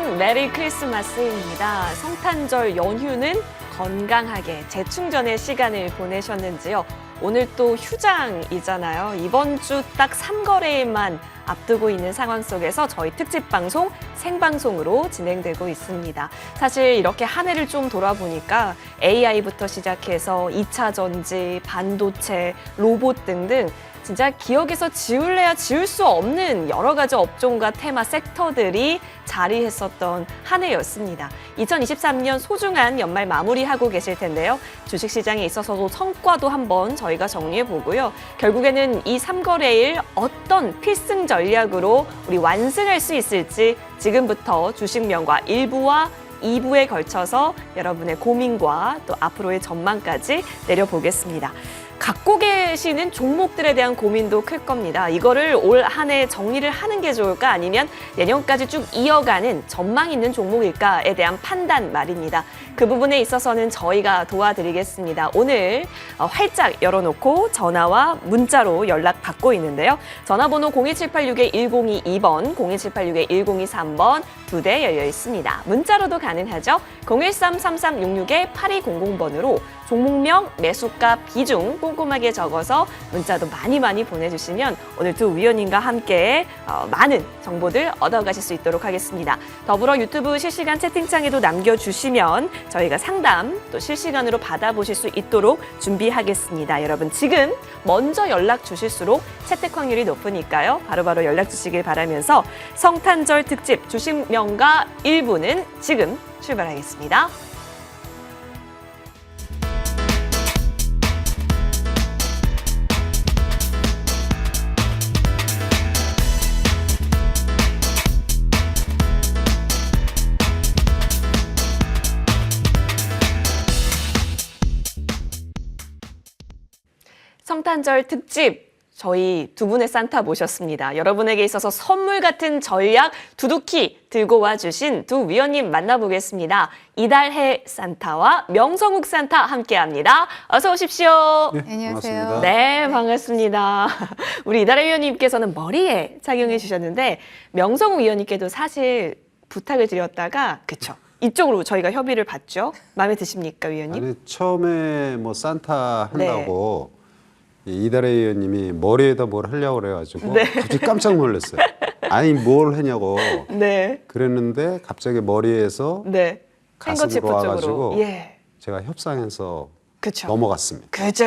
여러분, 메리 크리스마스입니다. 성탄절 연휴는 건강하게 재충전의 시간을 보내셨는지요? 오늘 또 휴장이잖아요. 이번 주 딱 3거래일만 앞두고 있는 상황 속에서 저희 특집 방송 생방송으로 진행되고 있습니다. 사실 이렇게 한 해를 좀 돌아보니까 AI부터 시작해서 2차 전지, 반도체, 로봇 등등 진짜 기억에서 지울래야 지울 수 없는 여러 가지 업종과 테마 섹터들이 자리했었던 한 해였습니다. 2023년 소중한 연말 마무리하고 계실 텐데요. 주식시장에 있어서도 성과도 한번 저희가 정리해보고요. 결국에는 이 3거래일 어떤 필승 전략으로 우리 완승할 수 있을지 지금부터 주식명과 1부와 2부에 걸쳐서 여러분의 고민과 또 앞으로의 전망까지 내려보겠습니다. 갖고 계시는 종목들에 대한 고민도 클 겁니다. 이거를 올 한 해 정리를 하는 게 좋을까 아니면 내년까지 쭉 이어가는 전망 있는 종목일까에 대한 판단 말입니다. 그 부분에 있어서는 저희가 도와드리겠습니다. 오늘 활짝 열어놓고 전화와 문자로 연락 받고 있는데요. 전화번호 02786-1022번, 02786-1023번 두 대 열려 있습니다. 문자로도 가능하죠. 013-3366-8200번으로 종목명, 매수가, 비중 꼼꼼하게 적어서 문자도 많이 보내주시면 오늘 두 위원님과 함께 많은 정보들 얻어가실 수 있도록 하겠습니다. 더불어 유튜브 실시간 채팅창에도 남겨주시면 저희가 상담 또 실시간으로 받아보실 수 있도록 준비하겠습니다. 여러분 지금 먼저 연락 주실수록 채택 확률이 높으니까요. 바로바로 연락 주시길 바라면서 성탄절 특집 주식명가 1부는 지금 출발하겠습니다. 성탄절 특집 저희 두 분의 산타 모셨습니다. 여러분에게 있어서 선물 같은 전략 두둑히 들고 와주신 두 위원님 만나보겠습니다. 이달해 산타와 명성욱 산타 함께합니다. 어서 오십시오. 네, 안녕하세요. 반갑습니다. 네, 반갑습니다. 우리 이달해 위원님께서는 머리에 착용해 주셨는데 명성욱 위원님께도 사실 부탁을 드렸다가 그쵸? 이쪽으로 저희가 협의를 받죠. 마음에 드십니까, 위원님? 아니, 처음에 뭐 산타 한다고 이달의 의원님이 머리에다 뭘 하려고 그래가지고 갑자기 깜짝 놀랐어요. 아니 뭘 하냐고 네. 그랬는데 갑자기 머리에서 가슴으로 행거치프 와가지고 쪽으로. 예. 제가 협상해서 그쵸. 넘어갔습니다. 그렇죠.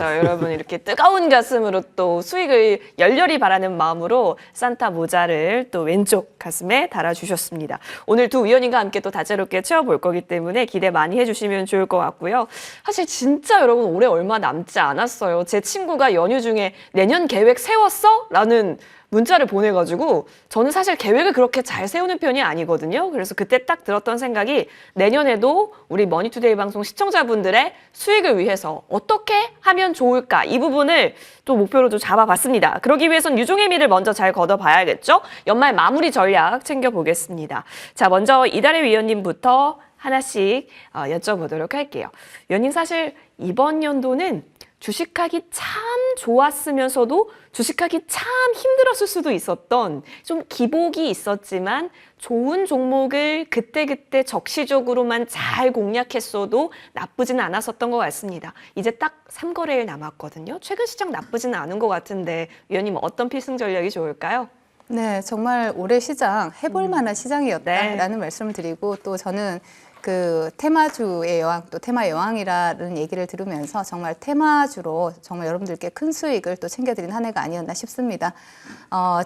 여러분 이렇게 뜨거운 가슴으로 또 수익을 열렬히 바라는 마음으로 산타 모자를 또 왼쪽 가슴에 달아주셨습니다. 오늘 두 위원님과 함께 또 다채롭게 채워볼 거기 때문에 기대 많이 해주시면 좋을 것 같고요. 사실 진짜 여러분 올해 얼마 남지 않았어요. 제 친구가 연휴 중에 내년 계획 세웠어? 라는 문자를 보내가지고 저는 사실 계획을 그렇게 잘 세우는 편이 아니거든요. 그래서 그때 딱 들었던 생각이 내년에도 우리 머니투데이 방송 시청자분들의 수익을 위해서 어떻게 하면 좋을까 이 부분을 또 목표로 좀 잡아봤습니다. 그러기 위해선 유종의 미를 먼저 잘 걷어봐야겠죠. 연말 마무리 전략 챙겨보겠습니다. 자, 먼저 이달의 위원님부터 하나씩 여쭤보도록 할게요. 위원님 사실 이번 연도는 주식하기 참 좋았으면서도 주식하기 참 힘들었을 수도 있었던 좀 기복이 있었지만 좋은 종목을 그때그때 적시적으로만 잘 공략했어도 나쁘지는 않았었던 것 같습니다. 이제 딱 3거래일 남았거든요. 최근 시장 나쁘지는 않은 것 같은데 위원님 어떤 필승 전략이 좋을까요? 네, 정말 올해 시장 해볼 만한 시장이었다라는 말씀을 드리고 또 저는 그 테마주의 여왕 또 테마 여왕이라는 얘기를 들으면서 정말 테마주로 정말 여러분들께 큰 수익을 또 챙겨드린 한 해가 아니었나 싶습니다.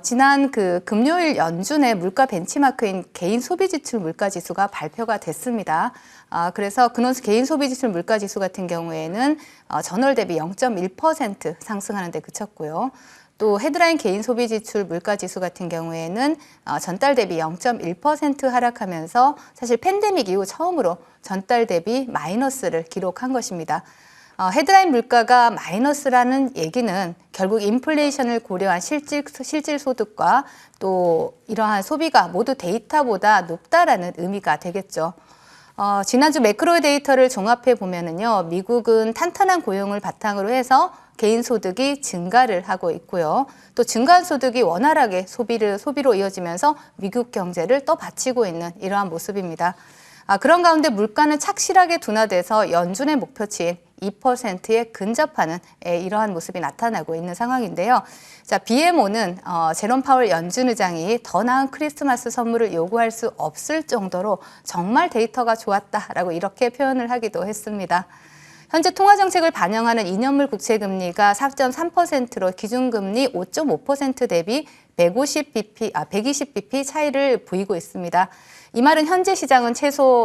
지난 그 금요일 연준의 물가 벤치마크인 개인 소비지출 물가지수가 발표가 됐습니다. 그래서 개인 소비지출 물가지수 같은 경우에는 전월 대비 0.1% 상승하는 데 그쳤고요. 또 헤드라인 개인 소비 지출 물가 지수 같은 경우에는 전달 대비 0.1% 하락하면서 사실 팬데믹 이후 처음으로 전달 대비 마이너스를 기록한 것입니다. 헤드라인 물가가 마이너스라는 얘기는 결국 인플레이션을 고려한 실질 소득과 또 이러한 소비가 모두 데이터보다 높다라는 의미가 되겠죠. 지난주 매크로 데이터를 종합해 보면은요, 미국은 탄탄한 고용을 바탕으로 해서 개인 소득이 증가를 하고 있고요. 또 증가한 소득이 원활하게 소비로 이어지면서 미국 경제를 떠받치고 있는 이러한 모습입니다. 그런 가운데 물가는 착실하게 둔화돼서 연준의 목표치인 2%에 근접하는 이러한 모습이 나타나고 있는 상황인데요. 자, BMO는 제롬 파월 연준 의장이 더 나은 크리스마스 선물을 요구할 수 없을 정도로 정말 데이터가 좋았다라고 이렇게 표현을 하기도 했습니다. 현재 통화정책을 반영하는 2년물 국채금리가 4.3%로 기준금리 5.5% 대비 120bp 차이를 보이고 있습니다. 이 말은 현재 시장은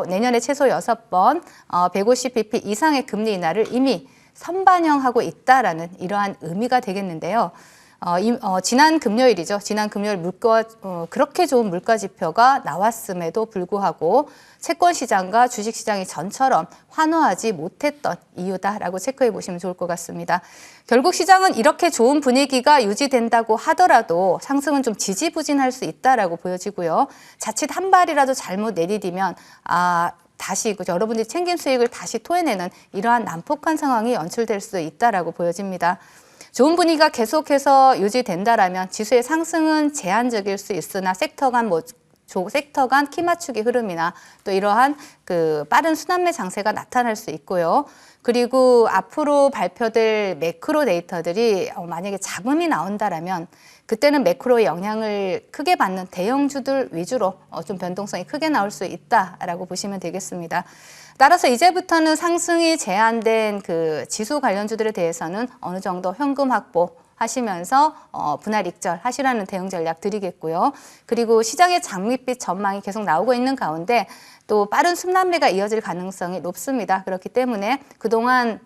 내년에 최소 6번 150bp 이상의 금리 인하를 이미 선반영하고 있다라는 이러한 의미가 되겠는데요. 지난 금요일이죠. 지난 금요일 그렇게 좋은 물가 지표가 나왔음에도 불구하고 채권 시장과 주식 시장이 전처럼 환호하지 못했던 이유다라고 체크해 보시면 좋을 것 같습니다. 결국 시장은 이렇게 좋은 분위기가 유지된다고 하더라도 상승은 좀 지지부진할 수 있다라고 보여지고요. 자칫 한 발이라도 잘못 내디디면 다시 여러분들이 챙긴 수익을 다시 토해내는 이러한 난폭한 상황이 연출될 수 있다라고 보여집니다. 좋은 분위기가 계속해서 유지된다라면 지수의 상승은 제한적일 수 있으나 섹터 간 키 맞추기 흐름이나 또 이러한 빠른 순환매 장세가 나타날 수 있고요. 그리고 앞으로 발표될 매크로 데이터들이 만약에 잡음이 나온다라면 그때는 매크로의 영향을 크게 받는 대형주들 위주로 좀 변동성이 크게 나올 수 있다라고 보시면 되겠습니다. 따라서 이제부터는 상승이 제한된 지수 관련주들에 대해서는 어느 정도 현금 확보 하시면서 분할 익절 하시라는 대응 전략 드리겠고요. 그리고 시장의 장밋빛 전망이 계속 나오고 있는 가운데 또 빠른 순환매가 이어질 가능성이 높습니다. 그렇기 때문에 그동안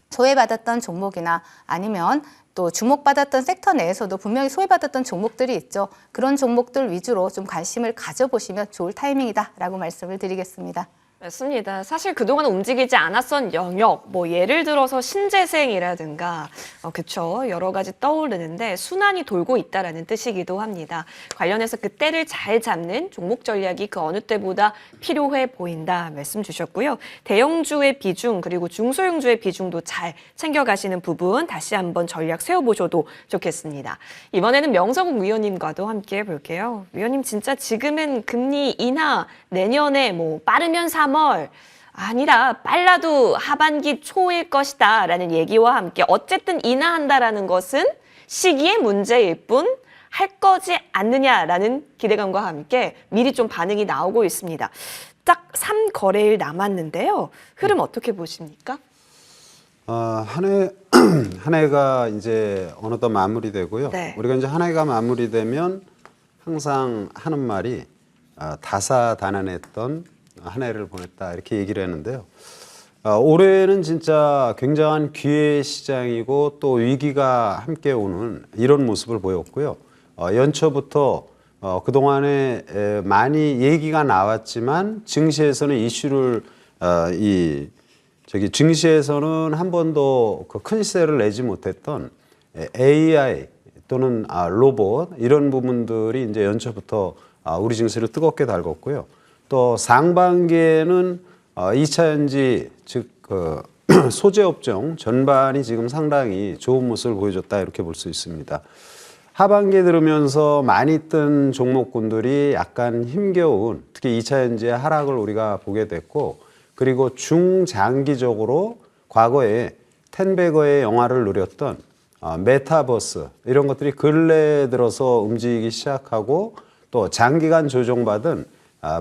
소외받았던 종목이나 아니면 또 주목받았던 섹터 내에서도 분명히 소외받았던 종목들이 있죠. 그런 종목들 위주로 좀 관심을 가져보시면 좋을 타이밍이다라고 말씀을 드리겠습니다. 맞습니다. 사실 그동안 움직이지 않았던 영역, 예를 들어서 신재생이라든가, 그쵸. 여러 가지 떠오르는데 순환이 돌고 있다라는 뜻이기도 합니다. 관련해서 그 때를 잘 잡는 종목 전략이 그 어느 때보다 필요해 보인다 말씀 주셨고요. 대형주의 비중, 그리고 중소형주의 비중도 잘 챙겨가시는 부분 다시 한번 전략 세워보셔도 좋겠습니다. 이번에는 명성욱 위원님과도 함께 볼게요. 위원님 진짜 지금은 금리 인하 내년에 빠르면 3월 아니라 빨라도 하반기 초일 것이다 라는 얘기와 함께 어쨌든 인하한다라는 것은 시기의 문제일 뿐 할 거지 않느냐라는 기대감과 함께 미리 좀 반응이 나오고 있습니다. 딱 3거래일 남았는데요. 흐름 어떻게 보십니까? 한 해가 이제 어느덧 마무리되고요. 네. 우리가 이제 한 해가 마무리되면 항상 하는 말이 다사다난했던 한 해를 보냈다 이렇게 얘기를 했는데요. 올해는 진짜 굉장한 기회 시장이고 또 위기가 함께 오는 이런 모습을 보였고요. 연초부터 그동안에 많이 얘기가 나왔지만 증시에서는 이슈를 증시에서는 한 번도 큰 시세를 내지 못했던 AI 또는 로봇 이런 부분들이 이제 연초부터 우리 증시를 뜨겁게 달궜고요. 또 상반기에는 2차 전지 즉 소재 업종 전반이 지금 상당히 좋은 모습을 보여줬다 이렇게 볼 수 있습니다. 하반기에 들으면서 많이 뜬 종목군들이 약간 힘겨운 특히 2차 전지의 하락을 우리가 보게 됐고 그리고 중장기적으로 과거에 텐베거의 영화를 누렸던 메타버스 이런 것들이 근래에 들어서 움직이기 시작하고 또 장기간 조정받은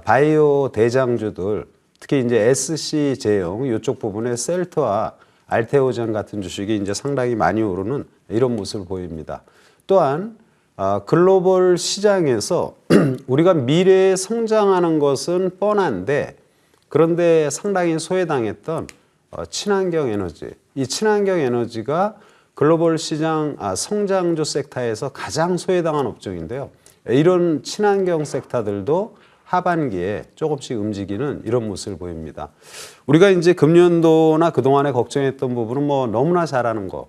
바이오 대장주들 특히 이제 SC 제형 이쪽 부분에 셀트와 알테오젠 같은 주식이 이제 상당히 많이 오르는 이런 모습을 보입니다. 또한 글로벌 시장에서 우리가 미래에 성장하는 것은 뻔한데 그런데 상당히 소외당했던 친환경 에너지 이 친환경 에너지가 글로벌 시장 성장주 섹터에서 가장 소외당한 업종인데요. 이런 친환경 섹터들도 하반기에 조금씩 움직이는 이런 모습을 보입니다. 우리가 이제 금년도나 그동안에 걱정했던 부분은 너무나 잘하는 거,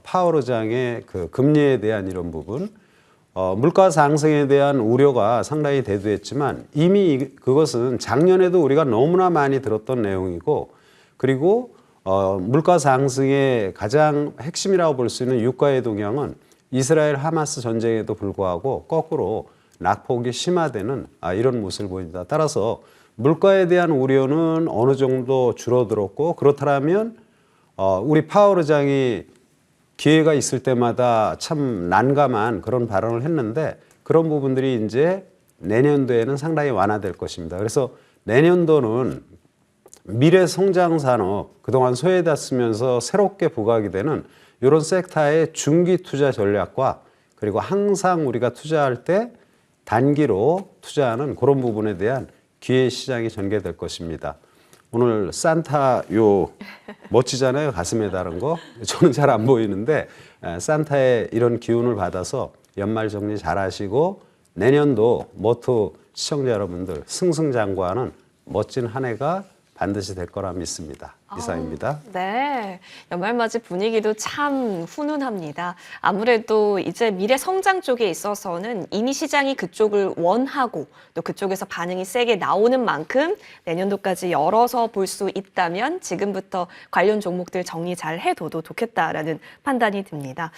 파월 의장의 금리에 대한 이런 부분, 물가 상승에 대한 우려가 상당히 대두했지만 이미 그것은 작년에도 우리가 너무나 많이 들었던 내용이고 그리고 물가 상승의 가장 핵심이라고 볼 수 있는 유가의 동향은 이스라엘 하마스 전쟁에도 불구하고 거꾸로 낙폭이 심화되는 이런 모습을 보인다. 따라서 물가에 대한 우려는 어느 정도 줄어들었고 그렇다면 우리 파월 의장이 기회가 있을 때마다 참 난감한 그런 발언을 했는데 그런 부분들이 이제 내년도에는 상당히 완화될 것입니다. 그래서 내년도는 미래 성장 산업 그동안 소외됐으면서 새롭게 부각이 되는 이런 섹터의 중기 투자 전략과 그리고 항상 우리가 투자할 때 단기로 투자하는 그런 부분에 대한 기회 시장이 전개될 것입니다. 오늘 산타 멋지잖아요. 가슴에 다른 거. 저는 잘 안 보이는데 산타의 이런 기운을 받아서 연말 정리 잘 하시고 내년도 모토 시청자 여러분들 승승장구하는 멋진 한 해가 반드시 될 거라 믿습니다. 이상입니다. 네, 연말맞이 분위기도 참 훈훈합니다. 아무래도 이제 미래 성장 쪽에 있어서는 이미 시장이 그쪽을 원하고 또 그쪽에서 반응이 세게 나오는 만큼 내년도까지 열어서 볼 수 있다면 지금부터 관련 종목들 정리 잘 해둬도 좋겠다라는 판단이 듭니다.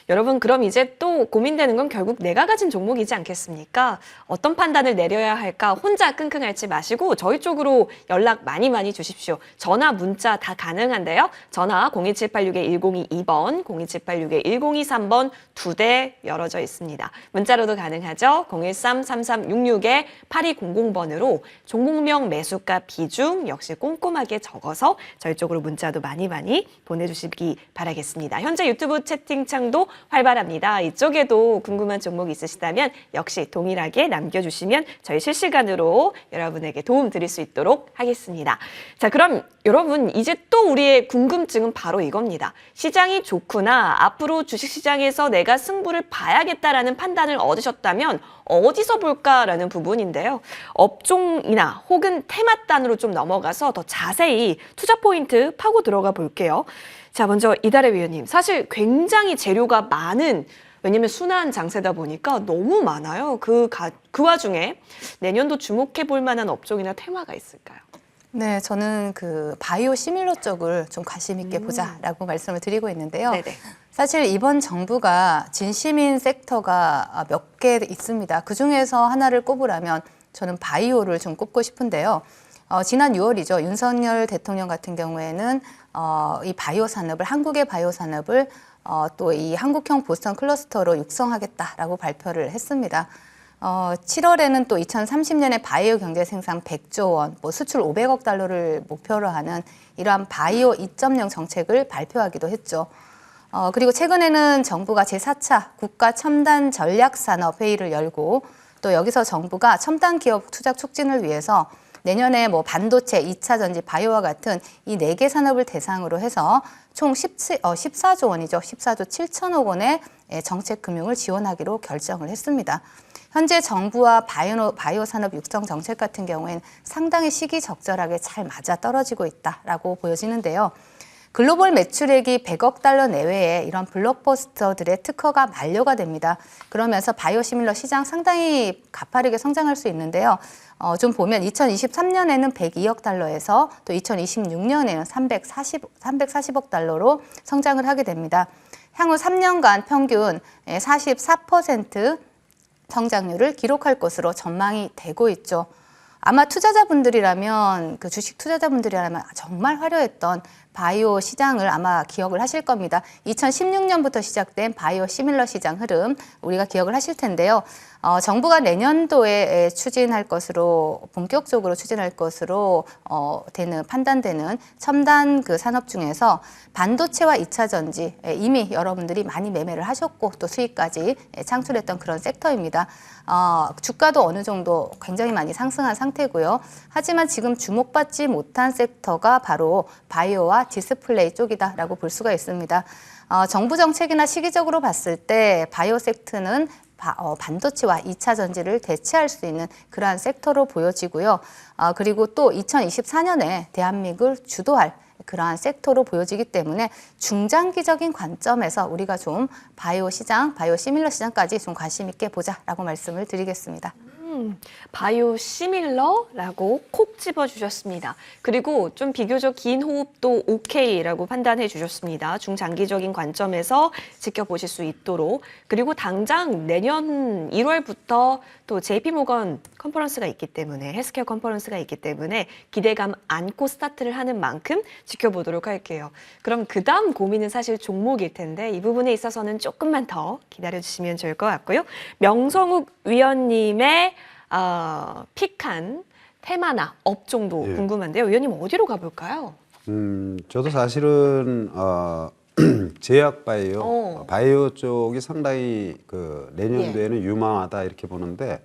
여러분, 그럼 이제 또 고민되는 건 결국 내가 가진 종목이지 않겠습니까? 어떤 판단을 내려야 할까 혼자 끙끙 앓지 마시고 저희 쪽으로 연락 많이 주십시오. 전화, 문자 다 가능한데요. 전화 02786-1022번, 02786-1023번 2대 열어져 있습니다. 문자로도 가능하죠. 013-3366-8200번으로 종목명, 매수가, 비중 역시 꼼꼼하게 적어서 저희 쪽으로 문자도 많이 보내주시기 바라겠습니다. 현재 유튜브 채팅창도 활발합니다. 이쪽에도 궁금한 종목 있으시다면 역시 동일하게 남겨주시면 저희 실시간으로 여러분에게 도움 드릴 수 있도록 하겠습니다. 자, 그럼 여러분 이제 또 우리의 궁금증은 바로 이겁니다. 시장이 좋구나, 앞으로 주식시장에서 내가 승부를 봐야겠다라는 판단을 얻으셨다면 어디서 볼까라는 부분인데요. 업종이나 혹은 테마단으로 좀 넘어가서 더 자세히 투자 포인트 파고 들어가 볼게요. 자, 먼저 이달의 위원님, 사실 굉장히 재료가 많은, 왜냐면 순환 장세다 보니까 너무 많아요. 그 와중에 내년도 주목해 볼 만한 업종이나 테마가 있을까요? 네, 저는 그 바이오 시밀러 쪽을 좀 관심 있게 보자라고 말씀을 드리고 있는데요. 네네. 사실 이번 정부가 진심인 섹터가 몇 개 있습니다. 그 중에서 하나를 꼽으라면 저는 바이오를 좀 꼽고 싶은데요. 지난 6월이죠. 윤석열 대통령 같은 경우에는 이 바이오 산업을, 한국의 바이오 산업을 또 이 한국형 보스턴 클러스터로 육성하겠다라고 발표를 했습니다. 7월에는 또 2030년에 바이오 경제 생산 100조 원, 수출 500억 달러를 목표로 하는 이러한 바이오 2.0 정책을 발표하기도 했죠. 그리고 최근에는 정부가 제4차 국가 첨단 전략산업 회의를 열고 또 여기서 정부가 첨단 기업 투자 촉진을 위해서 내년에 반도체, 2차 전지, 바이오와 같은 이 4개 산업을 대상으로 해서 총 14조 원이죠. 14조 7천억 원의 정책 금융을 지원하기로 결정을 했습니다. 현재 정부와 바이오 산업 육성 정책 같은 경우에는 상당히 시기적절하게 잘 맞아떨어지고 있다라고 보여지는데요. 글로벌 매출액이 100억 달러 내외의 이런 블록버스터들의 특허가 만료가 됩니다. 그러면서 바이오 시밀러 시장 상당히 가파르게 성장할 수 있는데요. 좀 보면 2023년에는 102억 달러에서 또 2026년에는 340억 달러로 성장을 하게 됩니다. 향후 3년간 평균 44% 성장률을 기록할 것으로 전망이 되고 있죠. 아마 투자자분들이라면, 그 주식 투자자분들이라면 정말 화려했던 바이오 시장을 아마 기억을 하실 겁니다. 2016년부터 시작된 바이오 시밀러 시장 흐름 우리가 기억을 하실 텐데요. 정부가 내년도에 추진할 것으로, 본격적으로 추진할 것으로 판단되는 첨단 그 산업 중에서 반도체와 2차 전지, 이미 여러분들이 많이 매매를 하셨고 또 수익까지 창출했던 그런 섹터입니다. 주가도 어느 정도 굉장히 많이 상승한 상태고요. 하지만 지금 주목받지 못한 섹터가 바로 바이오와 디스플레이 쪽이다라고 볼 수가 있습니다. 정부 정책이나 시기적으로 봤을 때 바이오 섹터는 반도체와 2차 전지를 대체할 수 있는 그러한 섹터로 보여지고요. 그리고 또 2024년에 대한민국을 주도할 그러한 섹터로 보여지기 때문에 중장기적인 관점에서 우리가 좀 바이오 시장, 바이오 시밀러 시장까지 좀 관심 있게 보자라고 말씀을 드리겠습니다. 바이오시밀러라고 콕 집어주셨습니다. 그리고 좀 비교적 긴 호흡도 오케이라고 판단해 주셨습니다. 중장기적인 관점에서 지켜보실 수 있도록. 그리고 당장 내년 1월부터 또 JP모건 컨퍼런스가 있기 때문에 헬스케어 컨퍼런스가 있기 때문에 기대감 안고 스타트를 하는 만큼 지켜보도록 할게요. 그럼 그 다음 고민은 사실 종목일 텐데 이 부분에 있어서는 조금만 더 기다려주시면 좋을 것 같고요. 명성욱 위원님의 픽한 테마나 업종도 예. 궁금한데요. 위원님 어디로 가볼까요? 저도 사실은 제약 바이오, 바이오 쪽이 상당히 그 내년도에는 유망하다 이렇게 보는데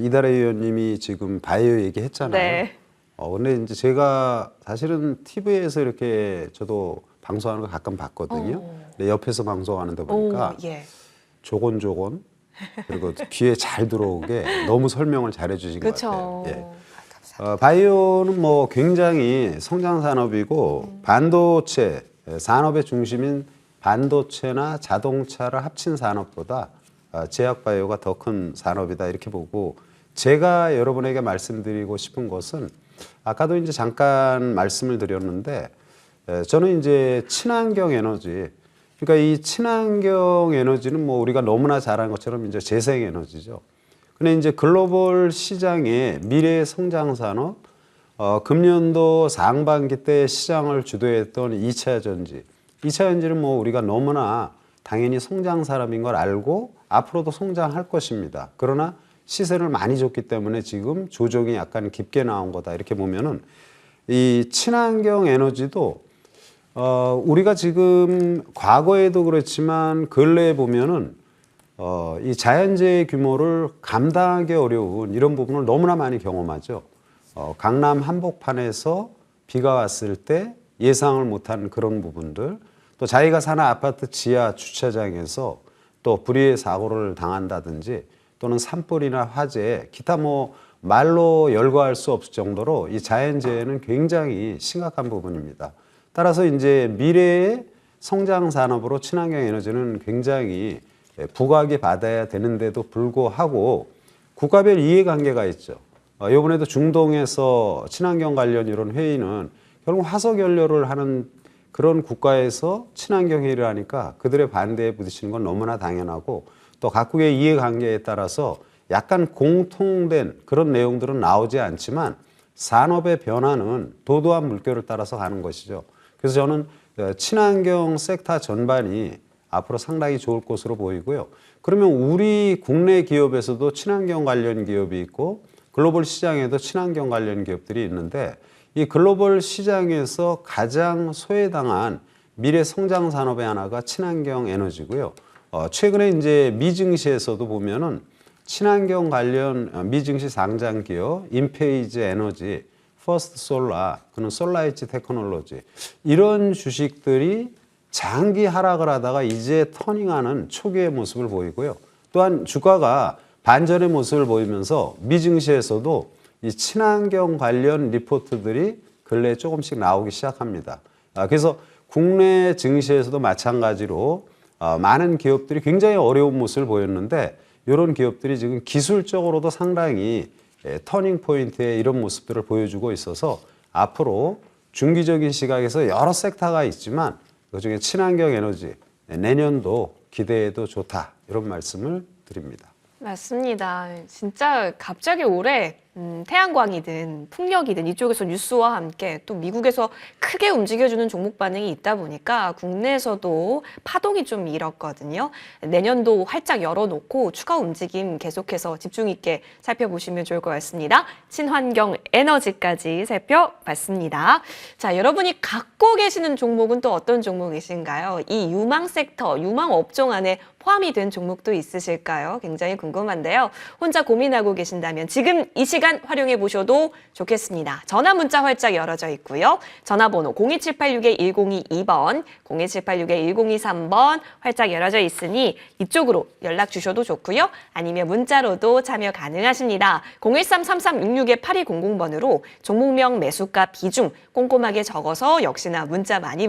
이달의 위원님이 지금 바이오 얘기했잖아요. 네. 근데 이제 제가 사실은 TV에서 이렇게 저도 방송하는 거 가끔 봤거든요. 근데 옆에서 방송하는데 보니까 예. 조곤조곤 그리고 귀에 잘 들어오게 너무 설명을 잘해 주신 것 그쵸. 같아요. 예. 바이오는 뭐 굉장히 성장 산업이고 반도체 산업의 중심인 반도체나 자동차를 합친 산업보다 제약 바이오가 더 큰 산업이다 이렇게 보고 제가 여러분에게 말씀드리고 싶은 것은 아까도 이제 잠깐 말씀을 드렸는데 저는 이제 친환경 에너지 그러니까 이 친환경 에너지는 뭐 우리가 너무나 잘 아는 것처럼 이제 재생 에너지죠. 근데 이제 글로벌 시장의 미래의 성장 산업 금년도 상반기 때 시장을 주도했던 2차 전지. 2차 전지는 뭐 우리가 너무나 당연히 성장 산업인 걸 알고 앞으로도 성장할 것입니다. 그러나 시세를 많이 줬기 때문에 지금 조정이 약간 깊게 나온 거다. 이렇게 보면은 이 친환경 에너지도 우리가 지금 과거에도 그렇지만 근래에 보면은 이 자연재해 규모를 감당하기 어려운 이런 부분을 너무나 많이 경험하죠. 강남 한복판에서 비가 왔을 때 예상을 못한 그런 부분들, 또 자기가 사는 아파트 지하 주차장에서 또 불의의 사고를 당한다든지 또는 산불이나 화재, 기타 뭐 말로 열거할 수 없을 정도로 이 자연재해는 굉장히 심각한 부분입니다. 따라서 이제 미래의 성장 산업으로 친환경 에너지는 굉장히 부각이 받아야 되는데도 불구하고 국가별 이해관계가 있죠. 이번에도 중동에서 친환경 관련 이런 회의는 결국 화석 연료를 하는 그런 국가에서 친환경 회의를 하니까 그들의 반대에 부딪히는 건 너무나 당연하고 또 각국의 이해관계에 따라서 약간 공통된 그런 내용들은 나오지 않지만 산업의 변화는 도도한 물결을 따라서 가는 것이죠. 그래서 저는 친환경 섹터 전반이 앞으로 상당히 좋을 것으로 보이고요. 그러면 우리 국내 기업에서도 친환경 관련 기업이 있고 글로벌 시장에도 친환경 관련 기업들이 있는데 이 글로벌 시장에서 가장 소외당한 미래 성장 산업의 하나가 친환경 에너지고요. 최근에 이제 미증시에서도 보면은 친환경 관련 미증시 상장 기업, 인페이즈 에너지, 퍼스트 솔라, 그는 솔라이치 테크놀로지 이런 주식들이 장기 하락을 하다가 이제 터닝하는 초기의 모습을 보이고요. 또한 주가가 반전의 모습을 보이면서 미증시에서도 이 친환경 관련 리포트들이 근래에 조금씩 나오기 시작합니다. 그래서 국내 증시에서도 마찬가지로 많은 기업들이 굉장히 어려운 모습을 보였는데 이런 기업들이 지금 기술적으로도 상당히 터닝 포인트의 이런 모습들을 보여주고 있어서 앞으로 중기적인 시각에서 여러 섹터가 있지만 그중에 친환경 에너지 내년도 기대해도 좋다 이런 말씀을 드립니다. 맞습니다. 진짜 갑자기 올해 태양광이든 풍력이든 이쪽에서 뉴스와 함께 또 미국에서 크게 움직여주는 종목 반응이 있다 보니까 국내에서도 파동이 좀 일었거든요. 내년도 활짝 열어놓고 추가 움직임 계속해서 집중 있게 살펴보시면 좋을 것 같습니다. 친환경 에너지까지 살펴봤습니다. 자, 여러분이 갖고 계시는 종목은 또 어떤 종목이신가요? 이 유망 섹터, 유망 업종 안에 포함이 된 종목도 있으실까요? 굉장히 궁금한데요. 혼자 고민하고 계신다면 지금 이 시간 시간 활용해 보셔도 좋겠습니다. 전화 문자 활짝 열어져 있고요. 전화번호 02786-1022번, 02786-1023번 활짝 열어져 있으니 이쪽으로 연락 주셔도 좋고요. 아니면 문자로도 참여 가능하십니다. 013-3366-8200번으로 종목명, 매수가, 비중 꼼꼼하게 적어서 역시나 문자 많이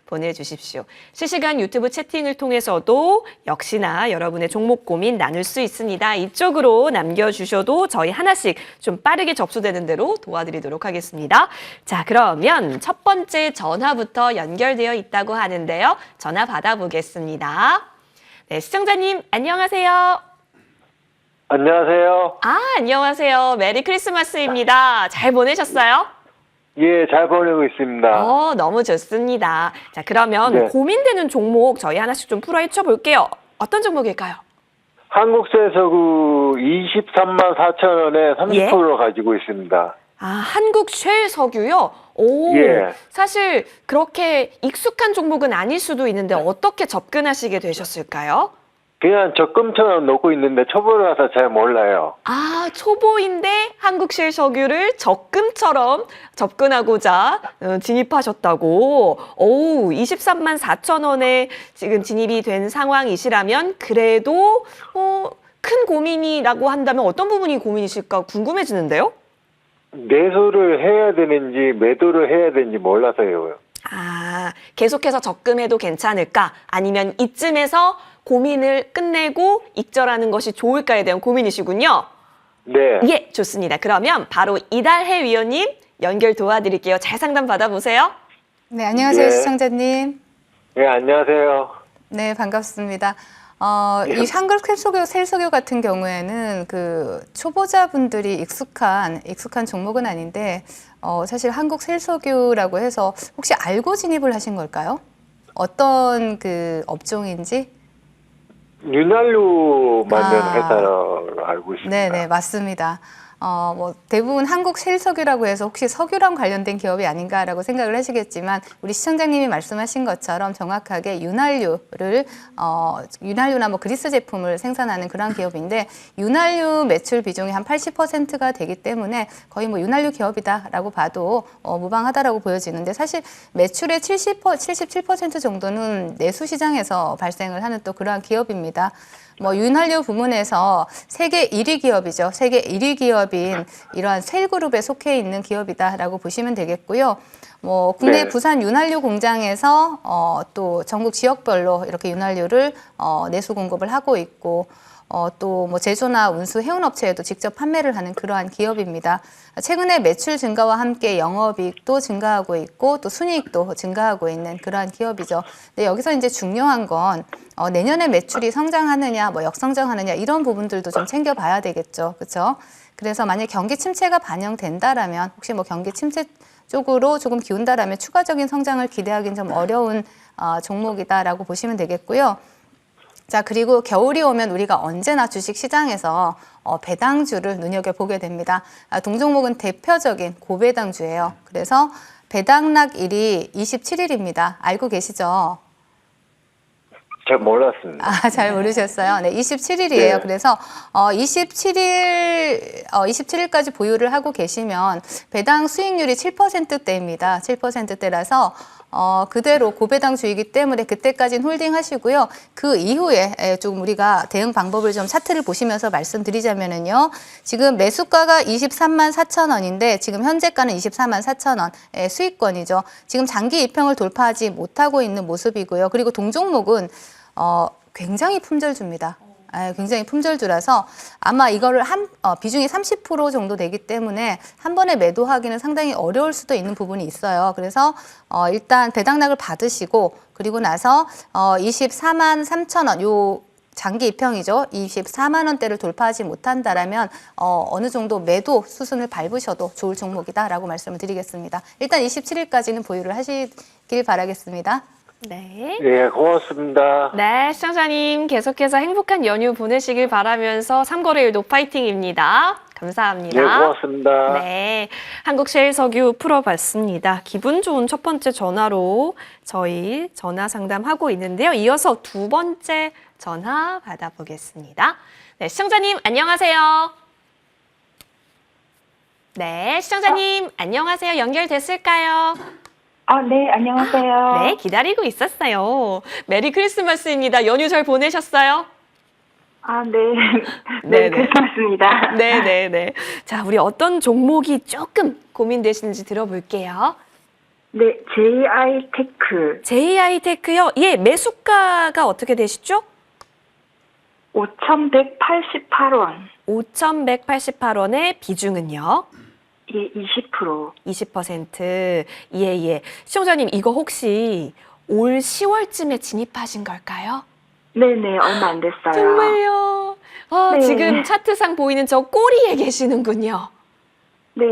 보내주십시오. 실시간 유튜브 채팅을 통해서도 역시나 여러분의 종목 고민 나눌 수 있습니다. 이쪽으로 남겨주셔도 저희 하나씩 좀 빠르게 접수되는 대로 도와드리도록 하겠습니다. 자, 그러면 첫 번째 전화부터 연결되어 있다고 하는데요. 전화 받아보겠습니다. 네, 시청자님 안녕하세요. 안녕하세요. 안녕하세요. 메리 크리스마스입니다. 잘 보내셨어요? 예, 잘 보내고 있습니다. 너무 좋습니다. 자, 그러면 네. 고민되는 종목 저희 하나씩 좀 풀어 헤쳐볼게요. 어떤 종목일까요? 한국세서구 23만 4천 원에 30% 가지고 있습니다. 한국쉘석유요? 예. 사실 그렇게 익숙한 종목은 아닐 수도 있는데 어떻게 접근하시게 되셨을까요? 그냥 적금처럼 놓고 있는데 초보라서 잘 몰라요. 초보인데 한국실석유를 적금처럼 접근하고자 진입하셨다고. 23만 4천 원에 지금 진입이 된 상황이시라면 그래도 큰 고민이라고 한다면 어떤 부분이 고민이실까 궁금해지는데요? 매수를 해야 되는지 매도를 해야 되는지 몰라서요. 계속해서 적금해도 괜찮을까? 아니면 이쯤에서 고민을 끝내고 익절하는 것이 좋을까에 대한 고민이시군요. 네. 예, 좋습니다. 그러면 바로 이달해 위원님 연결 도와드릴게요. 잘 상담 받아보세요. 네, 안녕하세요, 예. 시청자님. 네, 안녕하세요. 네, 반갑습니다. 이 한국셀석유 같은 경우에는 그 초보자분들이 익숙한 종목은 아닌데 사실 한국셀석유라고 해서 혹시 알고 진입을 하신 걸까요? 어떤 그 업종인지? 윤활유 만드는 회사로 알고 있습니다. 네네, 맞습니다. 대부분 한국셀석유라고 해서 혹시 석유랑 관련된 기업이 아닌가라고 생각을 하시겠지만 우리 시청자님이 말씀하신 것처럼 정확하게 윤활유나 뭐 그리스 제품을 생산하는 그런 기업인데 윤활유 매출 비중이 한 80%가 되기 때문에 거의 뭐 윤활유 기업이다라고 봐도 무방하다라고 보여지는데 사실 매출의 77% 정도는 내수 시장에서 발생을 하는 또 그러한 기업입니다. 윤활유 부문에서 세계 1위 기업이죠. 세계 1위 기업인 이러한 셀그룹에 속해 있는 기업이다라고 보시면 되겠고요. 국내 네. 부산 윤활유 공장에서 또 전국 지역별로 이렇게 윤활유를 내수 공급을 하고 있고 또 제조나 운수, 해운업체에도 직접 판매를 하는 그러한 기업입니다. 최근에 매출 증가와 함께 영업이익도 증가하고 있고 또 순이익도 증가하고 있는 그러한 기업이죠. 근데 여기서 이제 중요한 건 내년에 매출이 성장하느냐, 역성장하느냐 이런 부분들도 좀 챙겨봐야 되겠죠, 그렇죠? 그래서 만약 경기 침체가 반영된다라면 혹시 경기 침체 쪽으로 조금 기운다라면 추가적인 성장을 기대하기는 좀 어려운 종목이다라고 보시면 되겠고요. 자, 그리고 겨울이 오면 우리가 언제나 주식 시장에서 배당주를 눈여겨보게 됩니다. 동종목은 대표적인 고배당주예요. 그래서 배당락일이 27일입니다. 알고 계시죠? 잘 몰랐습니다. 잘 모르셨어요. 네, 27일이에요. 네. 그래서 27일까지 보유를 하고 계시면 배당 수익률이 7%대입니다. 7%대라서 그대로 고배당주이기 때문에 그때까지는 홀딩하시고요. 그 이후에 좀 우리가 대응 방법을 좀 차트를 보시면서 말씀드리자면은요. 지금 매수가가 23만 4천 원인데 지금 현재가는 24만 4천 원의 수익권이죠. 지금 장기 이평을 돌파하지 못하고 있는 모습이고요. 그리고 동종목은 굉장히 품절주입니다. 굉장히 품절주라서 아마 이거를 비중이 30% 정도 되기 때문에 한 번에 매도하기는 상당히 어려울 수도 있는 부분이 있어요. 그래서 일단 배당락을 받으시고 그리고 나서 24만 3천 원 요 장기 입형이죠. 24만 원대를 돌파하지 못한다라면 어느 정도 매도 수순을 밟으셔도 좋을 종목이다라고 말씀을 드리겠습니다. 일단 27일까지는 보유를 하시길 바라겠습니다. 네. 예, 고맙습니다. 네, 시청자님 계속해서 행복한 연휴 보내시길 바라면서 삼거래일도 파이팅입니다. 감사합니다. 네, 고맙습니다. 네, 한국셰일석유 풀어봤습니다. 기분 좋은 첫 번째 전화로 저희 전화 상담하고 있는데요. 이어서 두 번째 전화 받아보겠습니다. 네, 시청자님 안녕하세요. 네, 시청자님 안녕하세요. 연결됐을까요? 네, 안녕하세요. 네, 기다리고 있었어요. 메리 크리스마스입니다. 연휴 잘 보내셨어요? 네. 네네. 네, 크리스마스입니다. 네네네. 자, 우리 어떤 종목이 조금 고민되시는지 들어볼게요. 네, JI 테크 JI테크요? 예, 매수가가 어떻게 되시죠? 5,188원. 5,188원의 비중은요? 예, 20%. 20%. 예. 시청자님, 이거 혹시 올 10월쯤에 진입하신 걸까요? 네네, 얼마 안 됐어요. 정말요? 네. 지금 차트상 보이는 저 꼬리에 계시는군요. 네.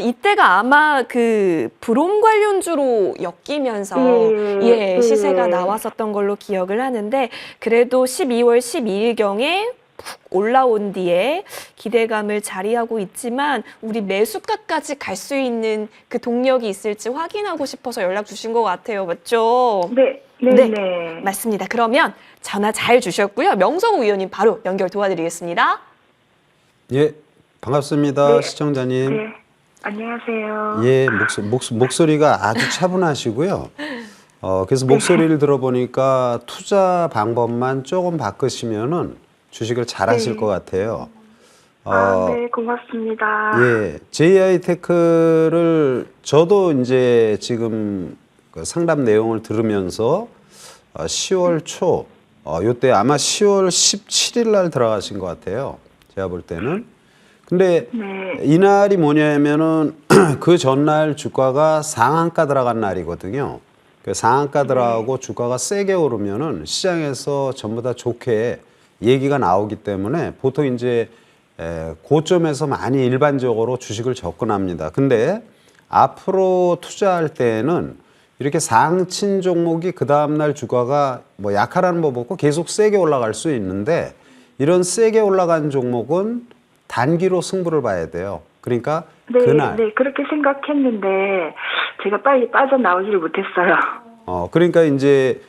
이때가 아마 그 브롬 관련주로 엮이면서 예. 시세가 나왔었던 걸로 기억을 하는데 그래도 12월 12일경에 푹 올라온 뒤에 기대감을 자리하고 있지만 우리 매수가까지 갈 수 있는 그 동력이 있을지 확인하고 싶어서 연락 주신 것 같아요. 맞죠? 네. 네. 맞습니다. 그러면 전화 잘 주셨고요. 명성우 의원님 바로 연결 도와드리겠습니다. 예, 반갑습니다, 네. 시청자님. 네. 안녕하세요. 예, 목소리가 아주 차분하시고요. 그래서 목소리를 들어보니까 투자 방법만 조금 바꾸시면은 주식을 잘 하실 네. 것 같아요. 네, 고맙습니다. 예, JI테크를 저도 이제 지금 그 상담 내용을 들으면서 10월 초, 요때 아마 10월 17일 날 들어가신 것 같아요. 제가 볼 때는. 근데 네. 이날이 뭐냐면은 그 전날 주가가 상한가 들어간 날이거든요. 그 상한가 들어가고 주가가 세게 오르면은 시장에서 전부 다 좋게 얘기가 나오기 때문에 보통 이제 고점에서 많이 일반적으로 주식을 접근합니다. 근데 앞으로 투자할 때에는 이렇게 상친 종목이 그 다음날 주가가 뭐 약하라는 법 없고 계속 세게 올라갈 수 있는데 이런 세게 올라간 종목은 단기로 승부를 봐야 돼요. 그러니까 네, 그날. 네, 그렇게 생각했는데 제가 빨리 빠져나오지를 못했어요. 그러니까 이제